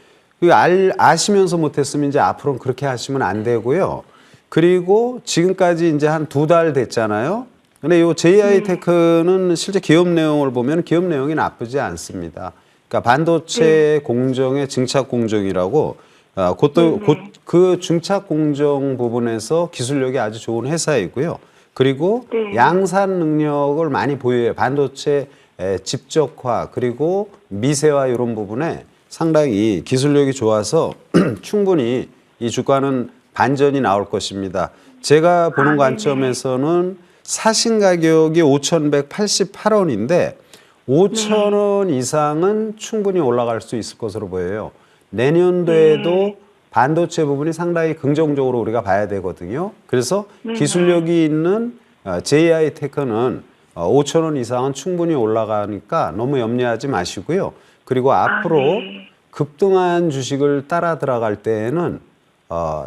아시면서 못했으면 이제 앞으로는 그렇게 하시면 안 되고요. 그리고 지금까지 이제 한 2달 됐잖아요. 근데 요 JI테크는 실제 기업 내용을 보면 기업 내용이 나쁘지 않습니다. 그러니까 반도체 공정의 증착 공정이라고 그것도 그 증착 공정 부분에서 기술력이 아주 좋은 회사이고요. 그리고 양산 능력을 많이 보유해요. 반도체 집적화 그리고 미세화 이런 부분에 상당히 기술력이 좋아서 충분히 이 주가는 반전이 나올 것입니다. 제가 보는 관점에서는 사신 가격이 5,188원인데 5,000원 이상은 충분히 올라갈 수 있을 것으로 보여요. 내년도에도 반도체 부분이 상당히 긍정적으로 우리가 봐야 되거든요. 그래서 기술력이 있는 JI테크는 5,000원 이상은 충분히 올라가니까 너무 염려하지 마시고요. 그리고 앞으로 급등한 주식을 따라 들어갈 때에는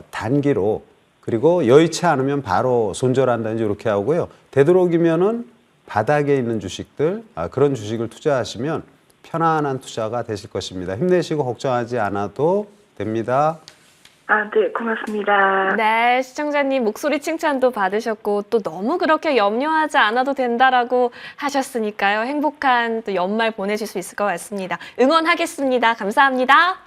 단기로 그리고 여의치 않으면 바로 손절한다든지 이렇게 하고요. 되도록이면은 바닥에 있는 주식들 그런 주식을 투자하시면 편안한 투자가 되실 것입니다. 힘내시고 걱정하지 않아도 됩니다. 네, 고맙습니다. 네, 시청자님 목소리 칭찬도 받으셨고 또 너무 그렇게 염려하지 않아도 된다라고 하셨으니까요. 행복한 또 연말 보내실 수 있을 것 같습니다. 응원하겠습니다. 감사합니다.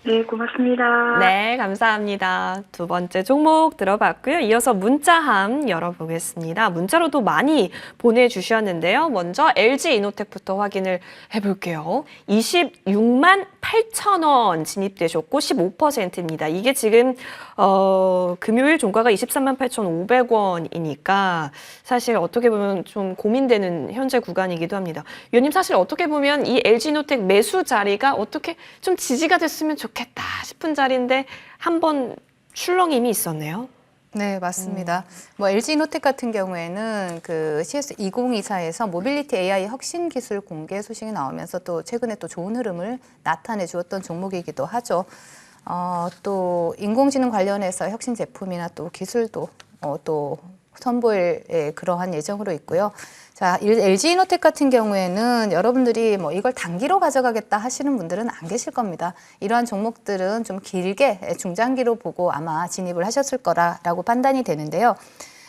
네, 고맙습니다. 네, 감사합니다. 두 번째 종목 들어봤고요. 이어서 문자함 열어보겠습니다. 문자로도 많이 보내주셨는데요. 먼저 LG이노텍부터 확인을 해볼게요. 26만 8천 원 진입되셨고 15%입니다. 이게 지금 금요일 종가가 23만 8,500원이니까 사실 어떻게 보면 좀 고민되는 현재 구간이기도 합니다. 위원님 사실 어떻게 보면 이 LG이노텍 매수 자리가 어떻게 좀 지지가 됐으면 좋겠다 싶은 자리인데 한번 출렁임이 있었네요. 네, 맞습니다. 뭐 LG이노텍 같은 경우에는 그 CS 2024에서 모빌리티 AI 혁신 기술 공개 소식이 나오면서 또 최근에 또 좋은 흐름을 나타내 주었던 종목이기도 하죠. 또 인공지능 관련해서 혁신 제품이나 또 기술도 또 선보일 그러한 예정으로 있고요. 자, LG이노텍 같은 경우에는 여러분들이 뭐 이걸 단기로 가져가겠다 하시는 분들은 안 계실 겁니다. 이러한 종목들은 좀 길게 중장기로 보고 아마 진입을 하셨을 거라고 판단이 되는데요.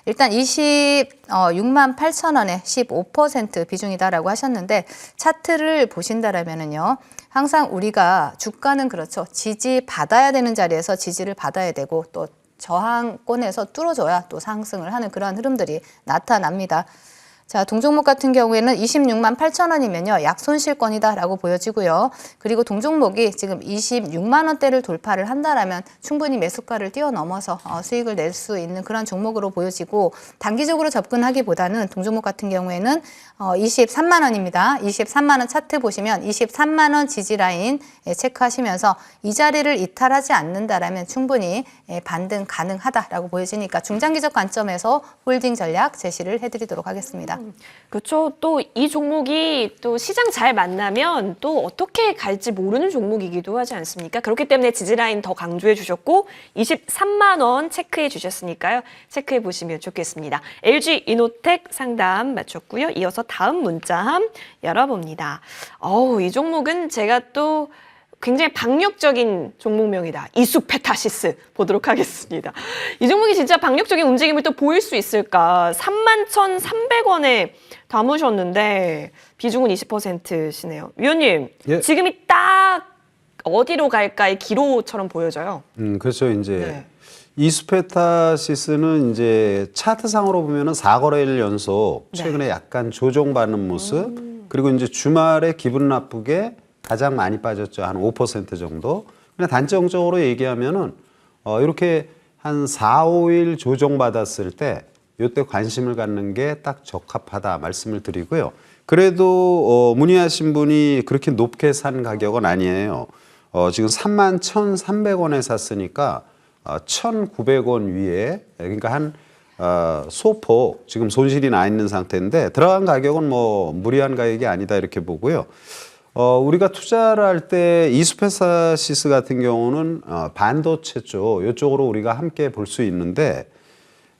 일단 26만 8천 원에 15% 비중이다라고 하셨는데 차트를 보신다라면은요. 항상 우리가 주가는 그렇죠. 지지받아야 되는 자리에서 지지를 받아야 되고 또 저항권에서 뚫어줘야 또 상승을 하는 그러한 흐름들이 나타납니다. 자, 동종목 같은 경우에는 26만 8천 원이면요. 약손실권이다라고 보여지고요. 그리고 동종목이 지금 26만 원대를 돌파를 한다라면 충분히 매수가를 뛰어넘어서 수익을 낼 수 있는 그런 종목으로 보여지고 단기적으로 접근하기보다는 동종목 같은 경우에는 23만 원입니다. 23만 원 차트 보시면 23만 원 지지 라인 체크하시면서 이 자리를 이탈하지 않는다라면 충분히 반등 가능하다라고 보여지니까 중장기적 관점에서 홀딩 전략 제시를 해드리도록 하겠습니다. 그렇죠. 또 이 종목이 또 시장 잘 만나면 또 어떻게 갈지 모르는 종목이기도 하지 않습니까? 그렇기 때문에 지지라인 더 강조해 주셨고 23만 원 체크해 주셨으니까요. 체크해 보시면 좋겠습니다. LG 이노텍 상담 마쳤고요. 이어서 다음 문자함 열어봅니다. 이 종목은 제가 또 굉장히 박력적인 종목명이다. 이수페타시스 보도록 하겠습니다. 이 종목이 진짜 박력적인 움직임을 또 보일 수 있을까? 31,300원에 담으셨는데 비중은 20%시네요. 위원님, 예. 지금이 딱 어디로 갈까의 기로처럼 보여져요. 그렇죠. 이제 네. 이수페타시스는 이제 차트상으로 보면은 4거래일 연속 최근에 약간 조정받는 모습. 그리고 이제 주말에 기분 나쁘게 가장 많이 빠졌죠. 한 5% 정도. 근데 단정적으로 얘기하면은 이렇게 한 4, 5일 조정받았을 때 이때 관심을 갖는 게 딱 적합하다 말씀을 드리고요. 그래도 문의하신 분이 그렇게 높게 산 가격은 아니에요. 지금 31,300원에 샀으니까 1,900원 위에 그러니까 한 소폭 지금 손실이 나 있는 상태인데 들어간 가격은 뭐 무리한 가격이 아니다 이렇게 보고요. 우리가 투자를 할 때 이수페타시스 같은 경우는 반도체 쪽 이쪽으로 우리가 함께 볼 수 있는데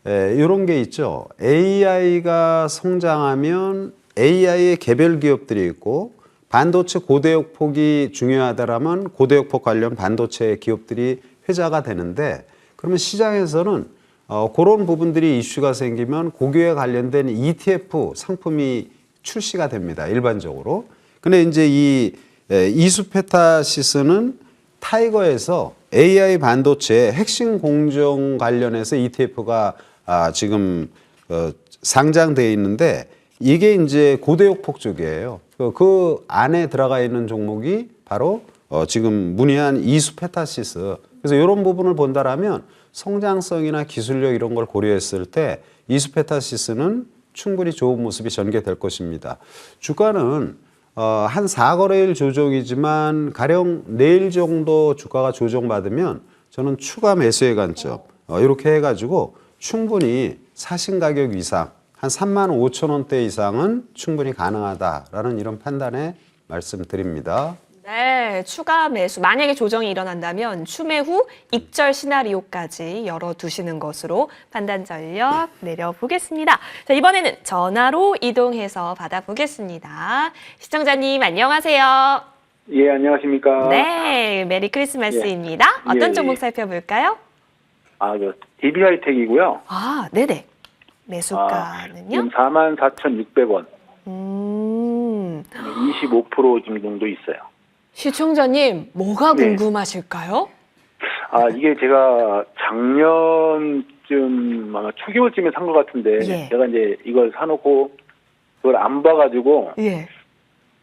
이런 게 있죠. AI가 성장하면 AI의 개별 기업들이 있고 반도체 고대역폭이 중요하다라면 고대역폭 관련 반도체 기업들이 회자가 되는데 그러면 시장에서는 그런 부분들이 이슈가 생기면 고기에 관련된 ETF 상품이 출시가 됩니다. 일반적으로. 근데 이제 이 이수페타시스는 타이거에서 AI 반도체 핵심 공정 관련해서 ETF가 지금 상장되어 있는데 이게 이제 고대역폭 쪽이에요. 그 안에 들어가 있는 종목이 바로 지금 문의한 이수페타시스. 그래서 이런 부분을 본다라면 성장성이나 기술력 이런 걸 고려했을 때 이수페타시스는 충분히 좋은 모습이 전개될 것입니다. 주가는 한 4거래일 조정이지만 가령 내일 정도 주가가 조정받으면 저는 추가 매수의 관점 이렇게 해가지고 충분히 사신 가격 이상 한 35,000원대 이상은 충분히 가능하다라는 이런 판단에 말씀드립니다. 네, 추가 매수. 만약에 조정이 일어난다면 추매 후 익절 시나리오까지 열어두시는 것으로 판단 전력 내려보겠습니다. 자, 이번에는 전화로 이동해서 받아보겠습니다. 시청자님 안녕하세요. 예, 안녕하십니까. 네, 메리 크리스마스입니다. 어떤 예, 종목 예. 살펴볼까요? DB하이텍이고요. 네네. 매수가는요? 지금 44,600원. 25% 정도 있어요. 시청자님, 뭐가 네. 궁금하실까요? 이게 제가 작년쯤 아마 초겨울쯤에 산 것 같은데 예. 제가 이제 이걸 사놓고 그걸 안 봐가지고 예.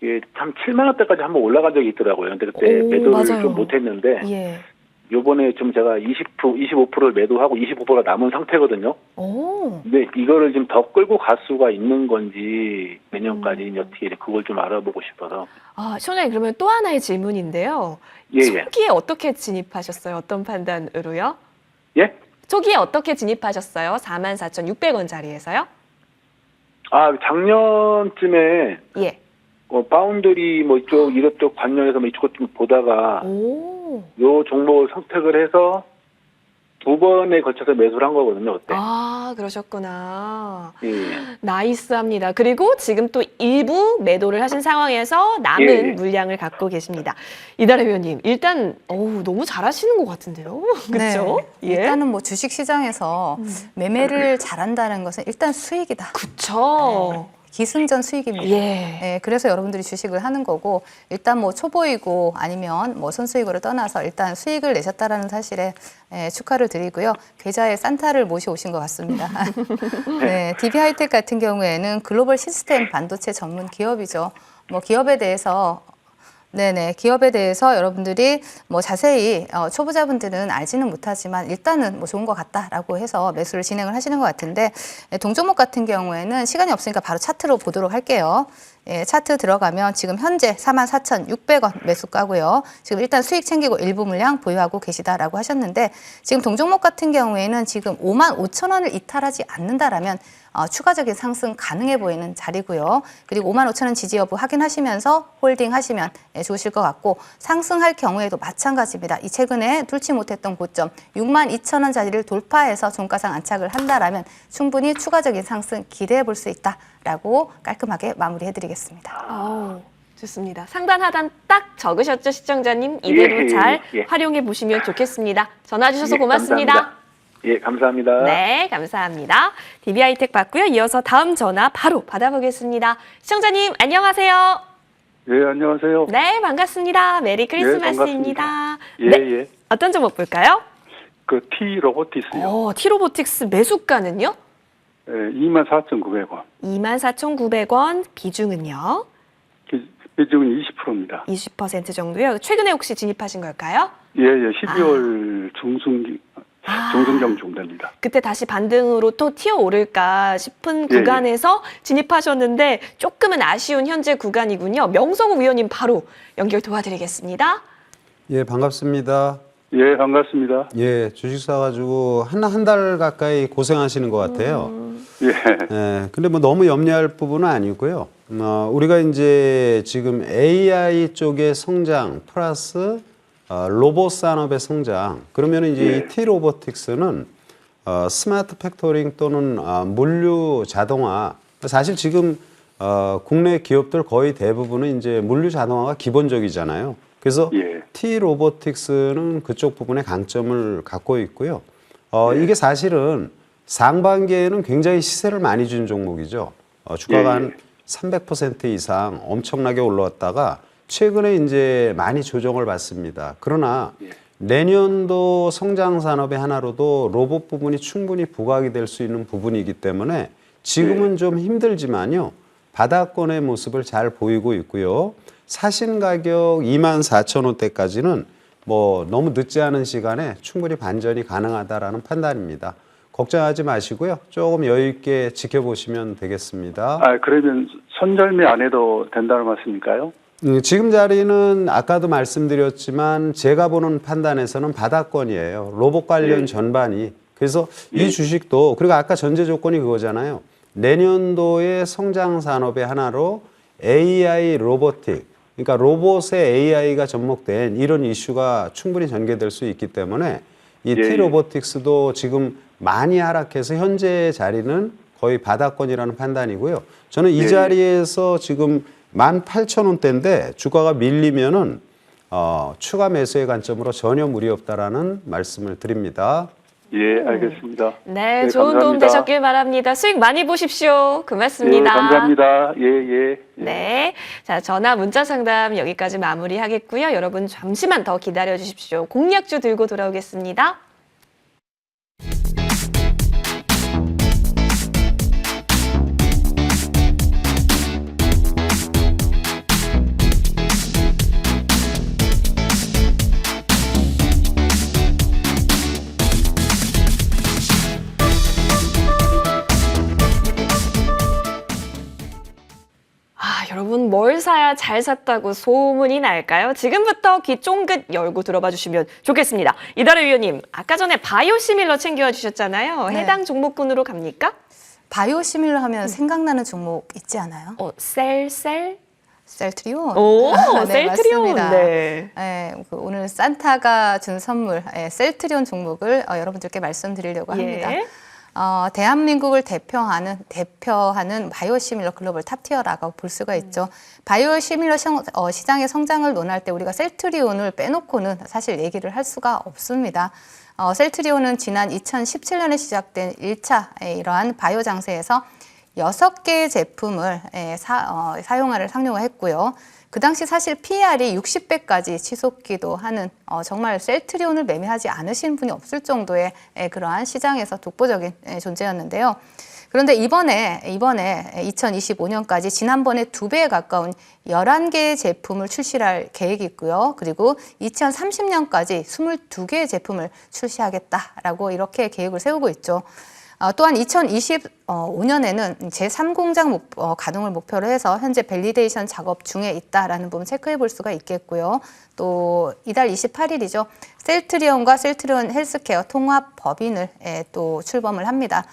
이게 참 7만 원대까지 한번 올라간 적이 있더라고요. 근데 그때 오, 매도를 맞아요. 좀 못했는데 예. 요번에 좀 제가 25%를 매도하고 25%가 남은 상태거든요. 오. 근데 이거를 지금 더 끌고 갈 수가 있는 건지 내년까지 어떻게 그걸 좀 알아보고 싶어서. 시청자님 그러면 또 하나의 질문인데요. 예. 초기에 어떻게 진입하셨어요? 어떤 판단으로요? 예? 초기에 어떻게 진입하셨어요? 44,600원짜리에서요? 작년쯤에 예. 파운드리 이쪽 관련해서 이쪽 좀 보다가 오. 요 종목을 선택을 해서 두 번에 걸쳐서 매수를 한 거거든요. 그때. 아, 그러셨구나. 예. 나이스합니다. 그리고 지금 또 일부 매도를 하신 상황에서 남은 예. 물량을 갖고 계십니다. 이달의 위원님, 일단 너무 잘하시는 것 같은데요. 그렇죠? 네. 일단은 뭐 주식 시장에서 매매를 잘한다는 것은 일단 수익이다. 그렇죠. 기승전 수익입니다. 예. 네, 그래서 여러분들이 주식을 하는 거고 일단 뭐 초보이고 아니면 뭐 선수이고를 떠나서 일단 수익을 내셨다라는 사실에 축하를 드리고요. 계좌에 산타를 모셔오신 것 같습니다. 네, DB 하이텍 같은 경우에는 글로벌 시스템 반도체 전문 기업이죠. 뭐 기업에 대해서 기업에 대해서 여러분들이 뭐 자세히 초보자분들은 알지는 못하지만 일단은 뭐 좋은 것 같다라고 해서 매수를 진행을 하시는 것 같은데 동종목 같은 경우에는 시간이 없으니까 바로 차트로 보도록 할게요. 차트 들어가면 지금 현재 44,600원 매수가고요. 지금 일단 수익 챙기고 일부 물량 보유하고 계시다라고 하셨는데 지금 동종목 같은 경우에는 지금 55,000원을 이탈하지 않는다라면 추가적인 상승 가능해 보이는 자리고요. 그리고 55,000원 지지 여부 확인하시면서 홀딩 하시면 좋으실 것 같고 상승할 경우에도 마찬가지입니다. 이 최근에 뚫지 못했던 고점 62,000원 자리를 돌파해서 종가상 안착을 한다라면 충분히 추가적인 상승 기대해 볼 수 있다라고 깔끔하게 마무리해 드리겠습니다. 좋습니다. 상단 하단 딱 적으셨죠, 시청자님? 이대로 예, 잘 예. 활용해 보시면 좋겠습니다. 전화 주셔서 예, 고맙습니다. 감사합니다. 예, 감사합니다. 네, 감사합니다. DB 하이텍 받고요. 이어서 다음 전화 바로 받아보겠습니다. 시청자님, 안녕하세요. 예, 안녕하세요. 네, 반갑습니다. 메리 크리스마스입니다. 반갑습니다. 네, 예. 어떤 종목 볼까요? 그 T 로보티스요. 티로보틱스 매수가는요? 예, 24,900원. 24,900원, 비중은요? 비중은 20%입니다. 20% 정도요. 최근에 혹시 진입하신 걸까요? 예, 12월 중순경 정도입니다. 그때 다시 반등으로 또 튀어오를까 싶은 예, 구간에서 진입하셨는데 조금은 아쉬운 현재 구간이군요. 명성우 위원님 바로 연결 도와드리겠습니다. 예, 반갑습니다. 예, 반갑습니다. 예, 주식 사가지고 한 달 가까이 고생하시는 것 같아요. 예, 예, 근데 뭐 너무 염려할 부분은 아니고요. 우리가 이제 지금 AI 쪽의 성장 플러스 로봇 산업의 성장. 그러면 이제 예. 이 T-로보틱스는 스마트 팩토링 또는 물류 자동화. 사실 지금 국내 기업들 거의 대부분은 이제 물류 자동화가 기본적이잖아요. 그래서 예. T-로보틱스는 그쪽 부분에 강점을 갖고 있고요. 이게 사실은 상반기에는 굉장히 시세를 많이 준 종목이죠. 주가가 예, 한 300% 이상 엄청나게 올라왔다가 최근에 이제 많이 조정을 받습니다. 그러나 내년도 성장 산업의 하나로도 로봇 부분이 충분히 부각이 될 수 있는 부분이기 때문에 지금은 좀 힘들지만요. 바닥권의 모습을 잘 보이고 있고요. 사신 가격 24,000원대까지는 뭐 너무 늦지 않은 시간에 충분히 반전이 가능하다라는 판단입니다. 걱정하지 마시고요. 조금 여유 있게 지켜보시면 되겠습니다. 그러면 손절매 안 해도 된다는 말씀일까요? 지금 자리는 아까도 말씀드렸지만 제가 보는 판단에서는 바닥권이에요. 로봇 관련 전반이. 그래서 이 주식도 그리고 아까 전제 조건이 그거잖아요. 내년도의 성장 산업의 하나로 AI 로보틱, 그러니까 로봇에 AI가 접목된 이런 이슈가 충분히 전개될 수 있기 때문에 이 T-로보틱스도 지금 많이 하락해서 현재 자리는 거의 바닥권이라는 판단이고요. 저는 이 자리에서 지금 18,000원대인데 주가가 밀리면은 추가 매수의 관점으로 전혀 무리 없다라는 말씀을 드립니다. 예, 알겠습니다. 네, 네, 좋은 도움 감사합니다. 되셨길 바랍니다. 수익 많이 보십시오. 고맙습니다. 예, 감사합니다. 예. 네. 자, 전화 문자 상담 여기까지 마무리하겠고요. 여러분 잠시만 더 기다려 주십시오. 공략주 들고 돌아오겠습니다. 여러분 뭘 사야 잘 샀다고 소문이 날까요? 지금부터 귀 쫑긋 열고 들어봐 주시면 좋겠습니다. 이달의 위원님, 아까 전에 바이오시밀러 챙겨와 주셨잖아요. 네. 해당 종목군으로 갑니까? 바이오시밀러 하면 생각나는 종목 있지 않아요? 셀트리온. 오, 네, 셀트리온. 맞습니다. 네. 오늘 산타가 준 선물 셀트리온 종목을 여러분들께 말씀드리려고 합니다. 대한민국을 대표하는 바이오시밀러 글로벌 탑티어라고 볼 수가 있죠. 바이오시밀러 시장의 성장을 논할 때 우리가 셀트리온을 빼놓고는 사실 얘기를 할 수가 없습니다. 셀트리온은 지난 2017년에 시작된 1차 이러한 바이오 장세에서 6개의 제품을 상용화를 했고요. 그 당시 사실 PER이 60배까지 치솟기도 하는 정말 셀트리온을 매매하지 않으신 분이 없을 정도의 그러한 시장에서 독보적인 존재였는데요. 그런데 이번에 2025년까지 지난번에 2배에 가까운 11개의 제품을 출시할 계획이 있고요. 그리고 2030년까지 22개의 제품을 출시하겠다라고 이렇게 계획을 세우고 있죠. 또한 2025년에는 제3공장 가동을 목표로 해서 현재 밸리데이션 작업 중에 있다라는 부분 체크해 볼 수가 있겠고요. 또 이달 28일이죠. 셀트리온과 셀트리온 헬스케어 통합 법인을 또 출범을 합니다.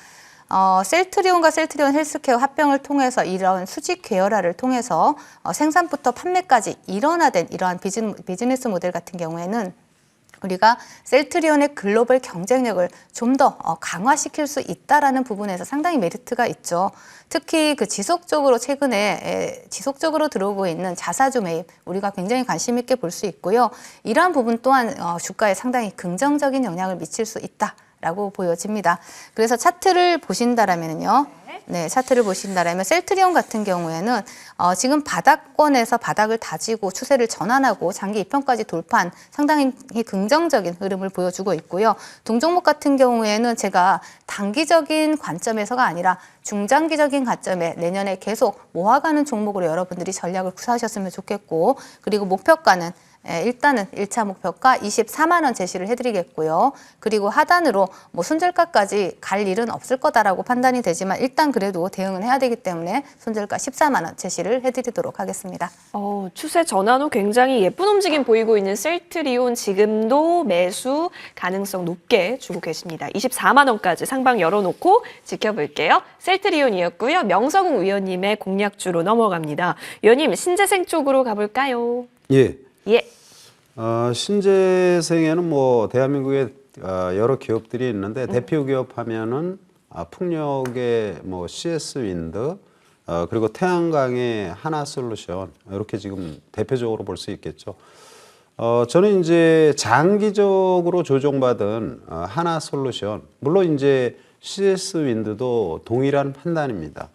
셀트리온과 셀트리온 헬스케어 합병을 통해서 이런 수직 계열화를 통해서 생산부터 판매까지 일원화된 이러한 비즈니스 모델 같은 경우에는 우리가 셀트리온의 글로벌 경쟁력을 좀 더 강화시킬 수 있다라는 부분에서 상당히 메리트가 있죠. 특히 그 최근에 지속적으로 들어오고 있는 자사주 매입 우리가 굉장히 관심 있게 볼 수 있고요. 이러한 부분 또한 주가에 상당히 긍정적인 영향을 미칠 수 있다라고 보여집니다. 그래서 차트를 보신다라면요. 네, 차트를 보신다라면 셀트리온 같은 경우에는 지금 바닥권에서 바닥을 다지고 추세를 전환하고 장기 입형까지 돌파한 상당히 긍정적인 흐름을 보여주고 있고요. 동종목 같은 경우에는 제가 단기적인 관점에서가 아니라 중장기적인 관점에 내년에 계속 모아가는 종목으로 여러분들이 전략을 구사하셨으면 좋겠고, 그리고 목표가는 일단은 1차 목표가 24만 원 제시를 해드리겠고요. 그리고 하단으로 손절가까지 갈 일은 없을 거다라고 판단이 되지만 일단 그래도 대응은 해야 되기 때문에 손절가 14만 원 제시를 해드리도록 하겠습니다. 추세 전환 후 굉장히 예쁜 움직임 보이고 있는 셀트리온 지금도 매수 가능성 높게 주고 계십니다. 24만 원까지 상방 열어놓고 지켜볼게요. 셀트리온이었고요. 명성웅 위원님의 공략주로 넘어갑니다. 위원님, 신재생 쪽으로 가볼까요? 예. 예. 신재생에는 뭐 대한민국에 여러 기업들이 있는데 대표 기업 하면은 풍력의 뭐 CS 윈드, 그리고 태양광의 하나솔루션, 이렇게 지금 대표적으로 볼 수 있겠죠. 저는 이제 장기적으로 조정받은 하나솔루션, 물론 이제 CS 윈드도 동일한 판단입니다.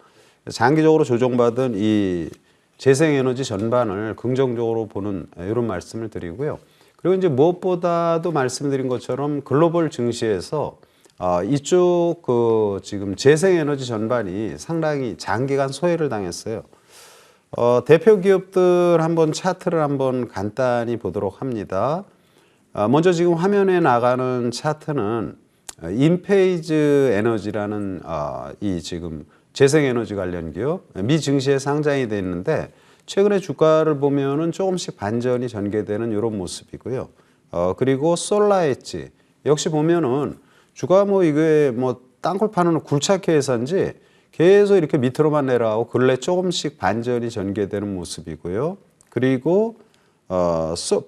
장기적으로 조정받은 이 재생에너지 전반을 긍정적으로 보는 이런 말씀을 드리고요. 그리고 이제 무엇보다도 말씀드린 것처럼 글로벌 증시에서 이쪽 지금 재생에너지 전반이 상당히 장기간 소외를 당했어요. 대표 기업들 한번 차트를 한번 간단히 보도록 합니다. 먼저 지금 화면에 나가는 차트는 인페이즈 에너지라는 이 지금 재생에너지 관련 기업, 미 증시에 상장이 돼 있는데 최근에 주가를 보면은 조금씩 반전이 전개되는 이런 모습이고요. 그리고 솔라엣지 역시 보면은 주가 이게 땅굴 파는 굴착기 회사인지 계속 이렇게 밑으로만 내려가고 근래 조금씩 반전이 전개되는 모습이고요. 그리고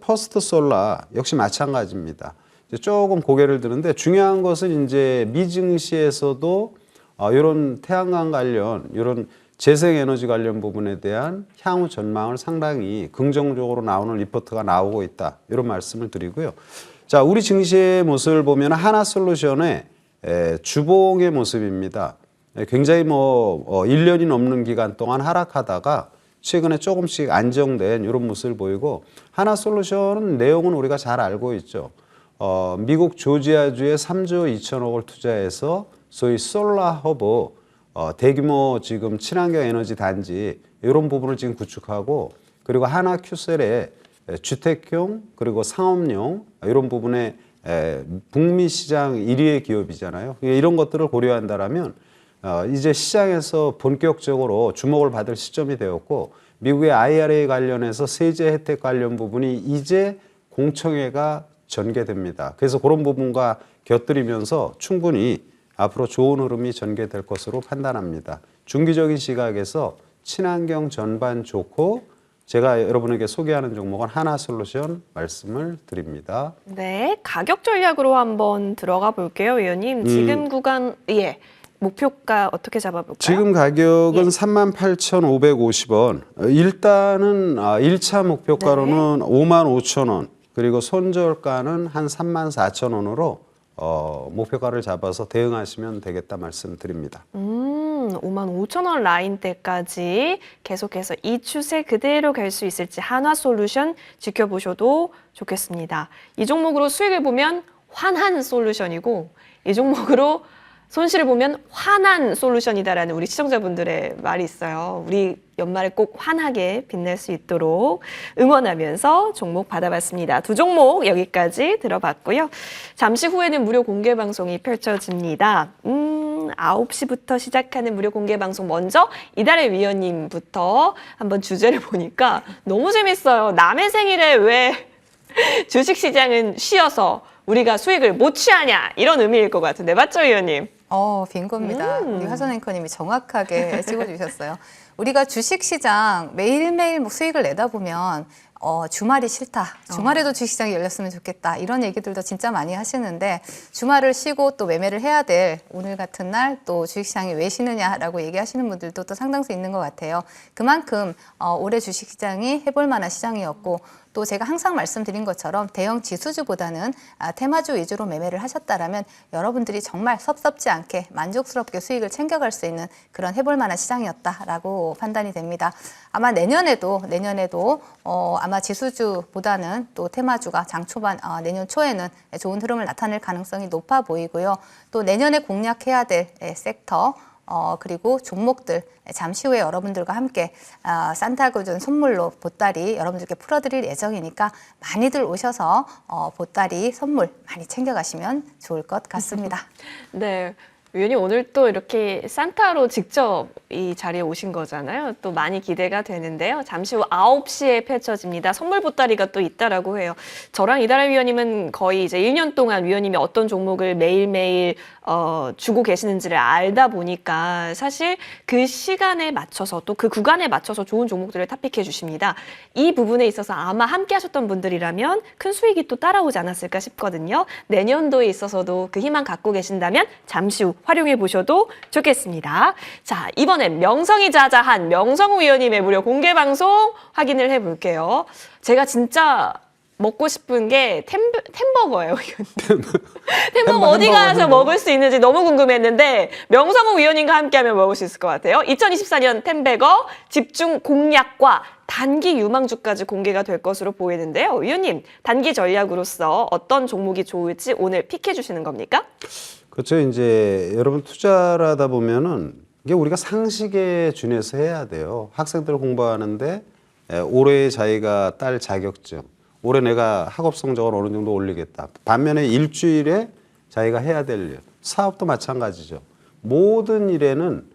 퍼스트 솔라 역시 마찬가지입니다. 이제 조금 고개를 드는데 중요한 것은 이제 미 증시에서도 이런 태양광 관련, 이런 재생에너지 관련 부분에 대한 향후 전망을 상당히 긍정적으로 나오는 리포트가 나오고 있다. 이런 말씀을 드리고요. 자, 우리 증시의 모습을 보면 하나솔루션의 주봉의 모습입니다. 굉장히 1년이 넘는 기간 동안 하락하다가 최근에 조금씩 안정된 이런 모습을 보이고, 하나솔루션은 내용은 우리가 잘 알고 있죠. 미국 조지아주에 3조 2천억을 투자해서 소위 솔라 허브, 대규모 지금 친환경 에너지 단지 이런 부분을 지금 구축하고, 그리고 하나 큐셀의 주택용 그리고 상업용 이런 부분에 북미 시장 1위의 기업이잖아요. 이런 것들을 고려한다라면 이제 시장에서 본격적으로 주목을 받을 시점이 되었고, 미국의 IRA 관련해서 세제 혜택 관련 부분이 이제 공청회가 전개됩니다. 그래서 그런 부분과 곁들이면서 충분히 앞으로 좋은 흐름이 전개될 것으로 판단합니다. 중기적인 시각에서 친환경 전반 좋고 제가 여러분에게 소개하는 종목은 하나솔루션 말씀을 드립니다. 네, 가격 전략으로 한번 들어가 볼게요, 위원님. 지금 구간, 예, 목표가 어떻게 잡아볼까요? 지금 가격은 예. 38,550원. 일단은 1차 목표가로는 네. 55,000원. 그리고 손절가는 한 34,000원으로 목표가를 잡아서 대응하시면 되겠다 말씀드립니다. 55,000원 라인대까지 계속해서 이 추세 그대로 갈 수 있을지 한화솔루션 지켜보셔도 좋겠습니다. 이 종목으로 수익을 보면 환한 솔루션이고 이 종목으로 손실을 보면 환한 솔루션이다라는 우리 시청자분들의 말이 있어요. 우리 연말에 꼭 환하게 빛낼 수 있도록 응원하면서 종목 받아봤습니다. 두 종목 여기까지 들어봤고요. 잠시 후에는 무료 공개 방송이 펼쳐집니다. 9시부터 시작하는 무료 공개 방송 먼저 이달의 위원님부터 한번 주제를 보니까 너무 재밌어요. 남의 생일에 왜 주식시장은 쉬어서 우리가 수익을 못 취하냐 이런 의미일 것 같은데 맞죠, 위원님? 빈겁니다. 우리 화선 앵커님이 정확하게 찍어주셨어요. 우리가 주식시장 매일매일 뭐 수익을 내다 보면 주말이 싫다. 주말에도 주식시장이 열렸으면 좋겠다. 이런 얘기들도 진짜 많이 하시는데 주말을 쉬고 또 매매를 해야 될 오늘 같은 날 또 주식시장이 왜 쉬느냐라고 얘기하시는 분들도 또 상당수 있는 것 같아요. 그만큼 올해 주식시장이 해볼 만한 시장이었고 또 제가 항상 말씀드린 것처럼 대형 지수주보다는 테마주 위주로 매매를 하셨다라면 여러분들이 정말 섭섭지 않게 만족스럽게 수익을 챙겨갈 수 있는 그런 해볼 만한 시장이었다라고 판단이 됩니다. 아마 내년에도 아마 지수주보다는 또 테마주가 장 초반 내년 초에는 좋은 흐름을 나타낼 가능성이 높아 보이고요. 또 내년에 공략해야 될 섹터 그리고 종목들 잠시 후에 여러분들과 함께 산타구전 선물로 보따리 여러분들께 풀어드릴 예정이니까 많이들 오셔서 보따리 선물 많이 챙겨가시면 좋을 것 같습니다. 네. 위원님 오늘 또 이렇게 산타로 직접 이 자리에 오신 거잖아요. 또 많이 기대가 되는데요. 잠시 후 9시에 펼쳐집니다. 선물 보따리가 또 있다라고 해요. 저랑 이달의 위원님은 거의 이제 1년 동안 위원님이 어떤 종목을 매일매일 주고 계시는지를 알다 보니까 사실 그 시간에 맞춰서 또 그 구간에 맞춰서 좋은 종목들을 탑픽해 주십니다. 이 부분에 있어서 아마 함께 하셨던 분들이라면 큰 수익이 또 따라오지 않았을까 싶거든요. 내년도에 있어서도 그 희망 갖고 계신다면 잠시 후 활용해 보셔도 좋겠습니다. 자, 이번엔 명성이 자자한 명성우 위원님의 무료 공개 방송 확인을 해볼게요. 제가 진짜 먹고 싶은 게 템버거예요. 템버거 어디 가서 먹을 수 있는지 너무 궁금했는데 명성우 위원님과 함께하면 먹을 수 있을 것 같아요. 2024년 템버거 집중 공략과 단기 유망주까지 공개가 될 것으로 보이는데요. 위원님, 단기 전략으로서 어떤 종목이 좋을지 오늘 픽해 주시는 겁니까? 그렇죠. 이제 여러분 투자를 하다 보면은 이게 우리가 상식에 준해서 해야 돼요. 학생들 공부하는데 올해 자기가 딸 자격증, 올해 내가 학업 성적을 어느 정도 올리겠다. 반면에 일주일에 자기가 해야 될 일, 사업도 마찬가지죠. 모든 일에는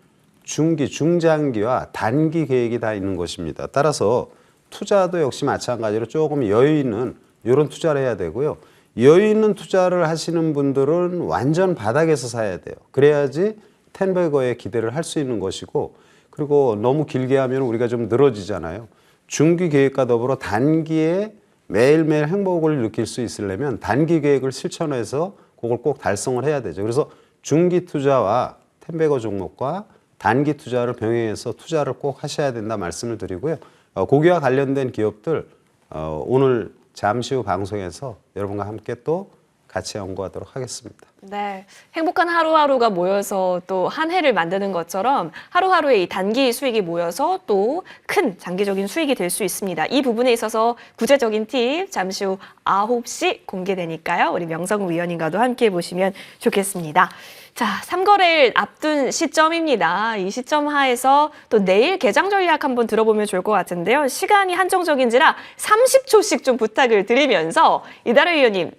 중기, 중장기와 단기 계획이 다 있는 것입니다. 따라서 투자도 역시 마찬가지로 조금 여유 있는 이런 투자를 해야 되고요. 여유 있는 투자를 하시는 분들은 완전 바닥에서 사야 돼요. 그래야지 텐베거에 기대를 할 수 있는 것이고 그리고 너무 길게 하면 우리가 좀 늘어지잖아요. 중기 계획과 더불어 단기에 매일매일 행복을 느낄 수 있으려면 단기 계획을 실천해서 그걸 꼭 달성을 해야 되죠. 그래서 중기 투자와 텐베거 종목과 단기 투자를 병행해서 투자를 꼭 하셔야 된다 말씀을 드리고요. 고기와 관련된 기업들 오늘 잠시 후 방송에서 여러분과 함께 또 같이 연구하도록 하겠습니다. 네, 행복한 하루하루가 모여서 또 한 해를 만드는 것처럼 하루하루의 이 단기 수익이 모여서 또 큰 장기적인 수익이 될 수 있습니다. 이 부분에 있어서 구체적인 팁 잠시 후 9시 공개되니까요. 우리 명성우 위원님과도 함께 보시면 좋겠습니다. 자, 3거래일 앞둔 시점입니다. 이 시점 하에서 또 내일 개장 전략 한번 들어보면 좋을 것 같은데요. 시간이 한정적인지라 30초씩 좀 부탁을 드리면서 이달의 위원님,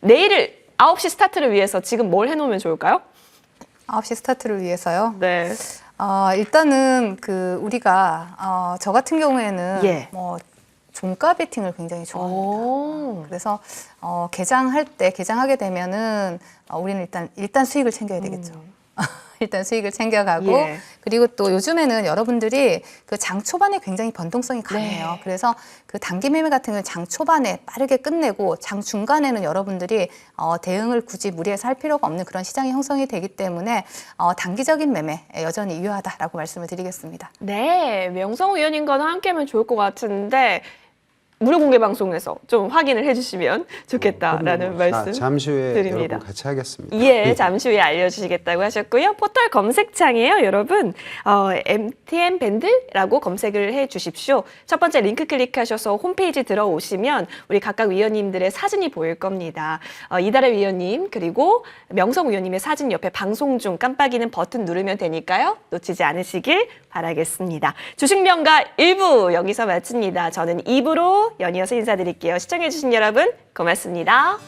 내일을 9시 스타트를 위해서 지금 뭘 해놓으면 좋을까요? 9시 스타트를 위해서요? 네. 일단은 우리가 저 같은 경우에는 예. 종가 베팅을 굉장히 좋아합니다. 그래서 개장하게 되면은 우리는 일단 수익을 챙겨야 되겠죠. 일단 수익을 챙겨가고 예. 그리고 또 요즘에는 여러분들이 그 장 초반에 굉장히 변동성이 강해요. 네. 그래서 그 단기 매매 같은 경우는 장 초반에 빠르게 끝내고 장 중간에는 여러분들이 대응을 굳이 무리해서 할 필요가 없는 그런 시장이 형성이 되기 때문에 단기적인 매매 여전히 유효하다라고 말씀을 드리겠습니다. 네, 명성우 위원님과는 함께하면 좋을 것 같은데 무료 공개 방송에서 좀 확인을 해주시면 좋겠다라는 말씀 잠시 후에 드립니다. 여러분 같이 하겠습니다. 예, 잠시 후에 알려주시겠다고 하셨고요. 포털 검색창이에요, 여러분. MTN 밴드라고 검색을 해주십시오. 첫 번째 링크 클릭하셔서 홈페이지 들어오시면 우리 각각 위원님들의 사진이 보일 겁니다. 이달의 위원님 그리고 명성 위원님의 사진 옆에 방송 중 깜빡이는 버튼 누르면 되니까요. 놓치지 않으시길 바라겠습니다. 주식명가 1부 여기서 마칩니다. 저는 2부로 연이어서 인사드릴게요. 시청해주신 여러분 고맙습니다.